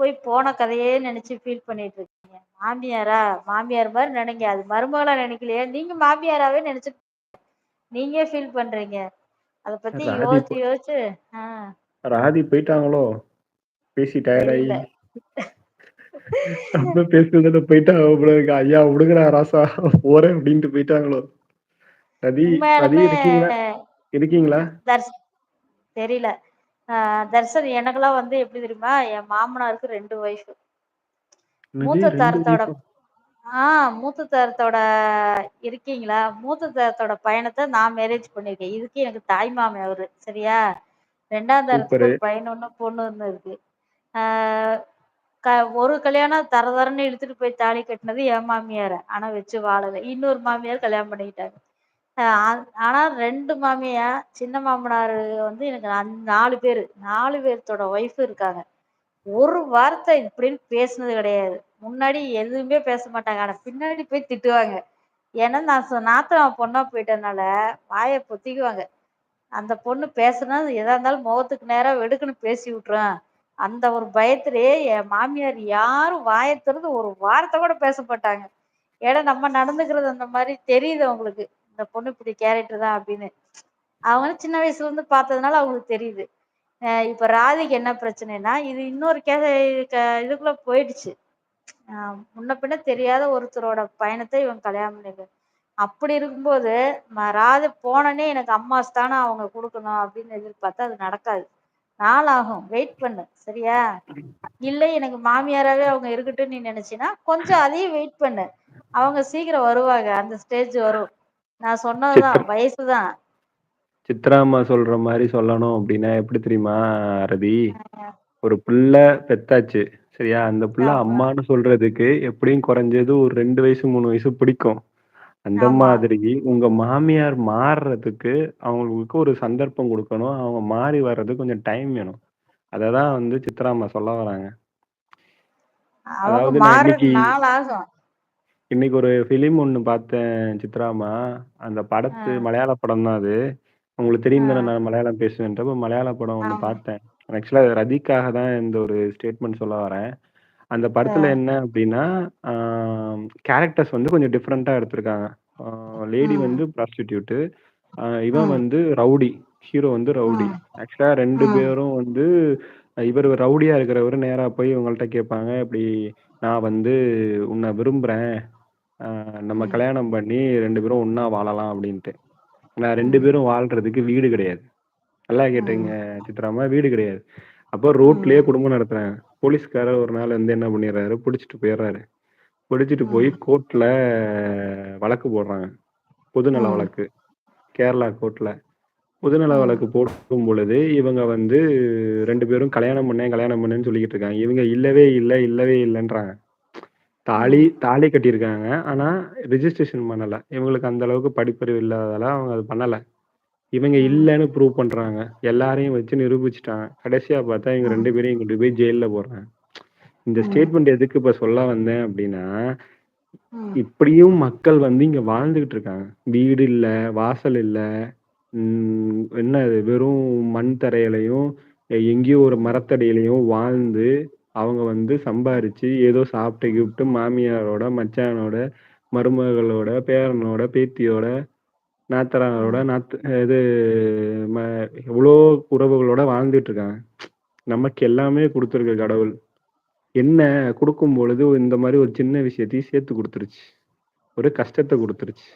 போய் போன கதையே நெனச்சு ஃபீல் பண்ணிட்டு இருக்கீங்க. மாமியாரா? மாமியார் மாரி நெனைங்க. அது மருமகளா நெனைக்கலையா? நீங்க மாமியாராவே நெனச்சு நீங்க ஃபீல் பண்றீங்க. அத பத்தி ராதி யோசிச்சு யோசிச்சு ஆ ராதி போயிட்டாங்களோ? பேசி டயர்ட் ஆயி. தெரியல. நம்ம பேசுனதுல போயிட்டாங்க போல இருக்கு. ஐயா விடுங்கடா ராசா போறேன் அப்படின்ட்டு போயிட்டாங்களோ? ரதி ரதி உண்மையாலுமே இருக்கீங்களா? இருக்கீங்களா? தர்ஷ் தெரியல. தர்ஷன் எனக்கெல்லாம் வந்து எப்படி தெரியுமா? என் மாமனாருக்கு 2 ஒய்ஃப். என்னது மூத்த 2 தாரத்தோட ஒய்ஃபா? மூத்த தாரத்தோட இருக்கீங்களா? மூத்த தாரத்தோட பையனத்த நான் மேரேஜ் பண்ணியிருக்கேன். இதுக்கு எனக்கு தாய் மாமன் அவரு. சரியா? 2ஆம் தாரத்துக்கு சூப்பரு. ஒரு பையன் 1 பொண்ணு 1 இருக்கு. ஆ க ஒரு கல்யாணம் தர தரன்னு இழுத்துட்டு போய் தாலி கட்டினது என் மாமியார. ஆனா வச்சு வாழல. இன்னொரு மாமியார் கல்யாணம் பண்ணிக்கிட்டாங்க. அ ஆனா 2 மாமியார், சின்ன மாமனாரு வந்து எனக்கு 4 பேரு. 4 பேர்த்தோட ஒய்ஃப் இருக்காங்க. ஒரு வார்த்தை இப்படின்னு பேசுனது கிடையாது. முன்னாடி எதுவுமே பேச மாட்டாங்க. ஆனா பின்னாடி போய் திட்டுவாங்க. ஏன்னா நான் நாத்தனார் பொண்ணா போயிட்டனால வாய பொத்திக்குவாங்க. அந்த பொண்ணு பேசுனா எதா இருந்தாலும் முகத்துக்கு நேரா வெடுக்குன்னு பேசி விட்டுரும். அந்த ஒரு பயத்திலேயே என் மாமியார் யாரும் வாய திறந்து ஒரு வார்த்தை கூட பேச மாட்டாங்க. ஏன்னா நம்ம நடந்துக்கிறது அந்த மாரி தெரியுது அவங்களுக்கு. இந்த பொண்ணு இப்படி கேரக்டர் தான் அப்படின்னு. அவங்க சின்ன வயசுல இருந்து பார்த்ததுனால அவங்களுக்கு தெரியுது. இப்ப ராதிக்கு என்ன பிரச்சனைன்னா, இது இன்னொரு இதுக்குள்ள போயிடுச்சு. அ முன்ன பின்ன தெரியாத ஒருத்தரோட பையனத்த இவங்க கல்யாணம் பண்ணிருக்காங்க. அப்படி இருக்கும்போது, ராது போனோனே எனக்கு அம்மா ஸ்தானம் அவங்க குடுக்கணும் அப்படின்னு எதிர்பார்த்தா அது நடக்காது. நாளாகும். வெயிட் பண்ணு. சரியா? இல்ல எனக்கு மாமியாராவே அவங்க இருக்கட்டும்னு நீ நினைச்சீன்னா, கொஞ்சம் அதையும் வெயிட் பண்ணு. அவங்க சீக்கிரம் வருவாங்க. அந்த ஸ்டேஜ் வரும். நான் சொன்னதுதான். சித்ரா வயசு தான். சித்ரா அம்மா சொல்ற மாரி சொல்லணும் அப்படின்னா எப்படி தெரியுமா ரதி? அ ஒரு புள்ள பெத்தாச்சு. சரியா? அந்த புள்ள ஆமா, அம்மான்னு சொல்றதுக்கு எப்படியும் குறைஞ்சது ஒரு 2 வயசு, 3 வயசு பிடிக்கும். அந்த ஆமா. மாதிரி உங்க மாமியார் மாறுறதுக்கு அவங்களுக்கு ஒரு சந்தர்ப்பம் குடுக்கணும். அவங்க மாறி வர்றதுக்கு கொஞ்சம் டைம் வேணும். அததான் வந்து சித்ரா அம்மா சொல்ல வராங்க. அவங்க அதாவது நான் இன்னைக்கு மாறுறதுக்கு நாள் ஆகும். இன்னைக்கு ஒரு ஃபிலிம் ஒண்ணு பார்த்தேன் சித்ராம்மா. அந்த அ, படத்து மலையாள படம் தான் அது. உங்களுக்கு அ, தெரியும் தானே நான் மலையாளம் பேசுவேன்ட்டு. அப்ப மலையாள படம் ஒண்ணு ஆமா. பார்த்தேன். ஆக்சுவலா ரதிக்காக தான் இந்த ஒரு ஸ்டேட்மெண்ட் சொல்ல வரேன். அந்த படத்துல அ, என்ன அப்டின்னா, ஆ கேரக்டர்ஸ் வந்து கொஞ்சம் டிஃபரெண்ட்டா எடுத்திருக்காங்க. ஆ லேடி ம், வந்து ப்ராஸ்டிடியூட். இவன் ம், வந்து ரவுடி. ஹீரோ வந்து ரவுடி. ம், ஆக்சுவலா 2 ம், பேரும் வந்து இவரு ரவுடியா இருக்கிறவரு நேரா போய் இவங்கள்ட்ட கேட்பாங்க. இப்டி நான் வந்து உன்ன விரும்புறேன். நம்ம ம், கல்யாணம் பண்ணி 2 பேரும் ஒண்ணா வாழலாம் அப்டின்ட்டு. ஆனா 2 ம், பேரும் வாழ்றதுக்கு வீடு கிடையாது. நல்லா கேட்டீங்க ம், சித்ராம்மா, வீடு கிடையாது. அப்போ ரோட்லயே ம், குடும்பம் நடத்துறாங்க. போலீஸ்காரர் ஒரு நாள் வந்து என்ன பண்ணிடுறாரு, புடிச்சுட்டு போயிடுறாரு. பிடிச்சிட்டு போய் ம், கோர்ட்ல வழக்கு போடுறாங்க. பொதுநல ம், வழக்கு. கேரளா கோர்ட்ல. பொதுநல ம், வழக்கு போடும் பொழுது, இவங்க வந்து 2 பேரும் கல்யாணம் பண்ணேன், கல்யாணம் பண்ணேன்னு சொல்லிக்கிட்டு இருக்காங்க. இவங்க இல்லவே இல்ல, இல்லவே இல்லன்றாங்க. தாலி ம், தாலி கட்டியிருக்காங்க. ஆனா ரிஜிஸ்ட்ரேஷன் பண்ணல. இவங்களுக்கு அந்த அளவுக்கு படிப்பறிவு இல்லாததால அவங்க அது பண்ணல. இவங்க ம், இல்லன்னு ப்ரூவ் பண்றாங்க. எல்லாரையும் வச்சு நிரூபிச்சுட்டாங்க. கடைசியா பார்த்தா இவங்க ம், 2 பேரையும் கொண்டு போய் ஜெயில்ல போடுறாங்க. இந்த ம், ஸ்டேட்மெண்ட் எதுக்கு இப்ப சொல்ல வந்தேன் அப்டின்னா, ம், இப்படியும் மக்கள் வந்து இங்க வாழ்ந்துகிட்டு இருக்காங்க. வீடு இல்ல, வாசல் இல்ல. என்ன அது வெறும் மண் தரையிலயும், எங்கேயோ ஒரு ம், மரத்தடியிலயும் வாழ்ந்து, அவங்க வந்து சம்பாரிச்சு, ஏதோ சாப்பிட்டு கீப்ட்டு மாமியாரோட, மச்சானோட, மருமகளோட, பேரனோட, பேத்தியோட, நாத்தனாரோட, ம். இது ம எவ்வளோ உறவுகளோட வாழ்ந்துட்டு இருக்காங்க. நமக்கு எல்லாமே குடுத்திருக்க கடவுள். என்ன குடுக்கும் பொழுது இந்த மாரி ஒரு சின்ன விஷயத்தையும் சேர்த்து குடுத்துருச்சு. ஒரு கஷ்டத்த குடுத்துருச்சு.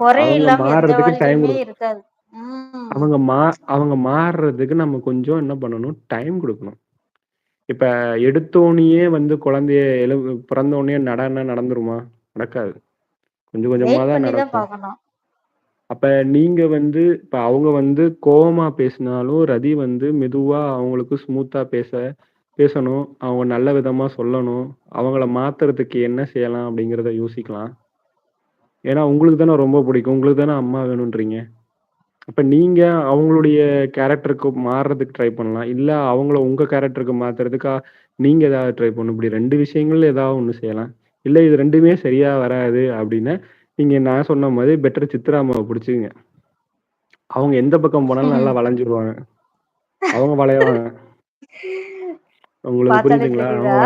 குறை அவங்க இல்லாம எந்த மாறுறதுக்கு டைம் வாழ்க்கையுமே குடு இருக்காது. ம். அவங்க மா அவங்க மாறுறதுக்கு நம்ம கொஞ்சம் என்ன பண்ணணும், டைம் குடுக்கணும். இப்ப எடுத்தோனயே வந்து குழந்தைய பிறந்தோனயே நடன்னா நடந்துருமா? நடக்காது. கொஞ்சம் கொஞ்சமா வெயிட் தான் பண்ணி தான் நடக்கும். பார்க்கணும். அப்ப நீங்க வந்து இப்ப அவங்க வந்து கோவமா பேசினாலும், ரதி வந்து மெதுவா அவங்களுக்கு ஸ்மூத்தா பேசணும். அவங்க நல்ல விதமா சொல்லணும். அவங்கள மாத்துறதுக்கு என்ன செய்யலாம் அப்படிங்கிறத யோசிக்கலாம். ஏன்னா உங்களுக்கு தானே ரொம்ப பிடிக்கும். உங்களுக்கு தானே அம்மா வேணுன்றீங்க. அப்ப நீங்க அவங்களுடைய கேரக்டருக்கு மாறுறதுக்கு ட்ரை பண்ணலாம். இல்ல அவங்கள உங்க கேரக்டருக்கு மாத்துறதுக்கா நீங்க ஏதாவது ட்ரை பண்ணணும். இப்படி 2 விஷயங்கள்ல ஏதாவது ஒண்ணு செய்யலாம். இல்ல இது 2மே சரியா வராது அப்படின்னா, நீங்க நான் சொன்ன மாதிரி பெட்டர் சித்ரா அம்மாவ புடிச்சுக்கங்க. அவங்க எந்த பக்கம் போனாலும் நல்லா வளைஞ்சிருவாங்க. அவங்க வளைவாங்க. உங்களுக்கு பார்த்தாலே புரியுதுங்களா? அவங்க தெரியுதா?